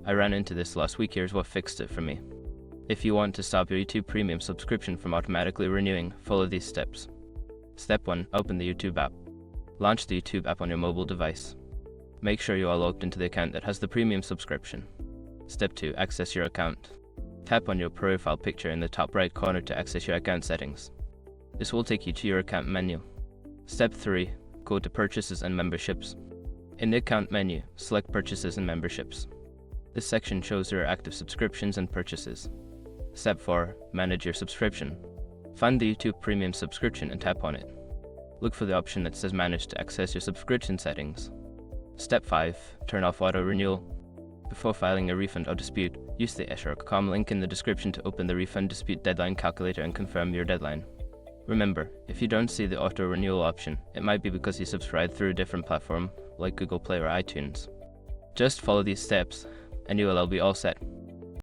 I ran into this last week. Here's what fixed it for me. If you want to stop your YouTube Premium subscription from automatically renewing, follow these steps. Step 1. Open the YouTube app. Launch the YouTube app on your mobile device. Make sure you are logged into the account that has the premium subscription. Step 2. Access your account. Tap on your profile picture in the top right corner to access your account settings. This will take you to your account menu. Step 3. Go to Purchases and Memberships. In the account menu, select Purchases and Memberships. This section shows your active subscriptions and purchases. Step 4. Manage your subscription. Find the YouTube Premium subscription and tap on it. Look for the option that says Manage to access your subscription settings. Step 5. Turn off auto renewal. Before filing a refund or dispute, use the escrow.com link in the description to open the refund dispute deadline calculator and confirm your deadline. Remember, if you don't see the auto renewal option, it might be because you subscribed through a different platform like Google Play or iTunes. Just follow these steps and you will be all set.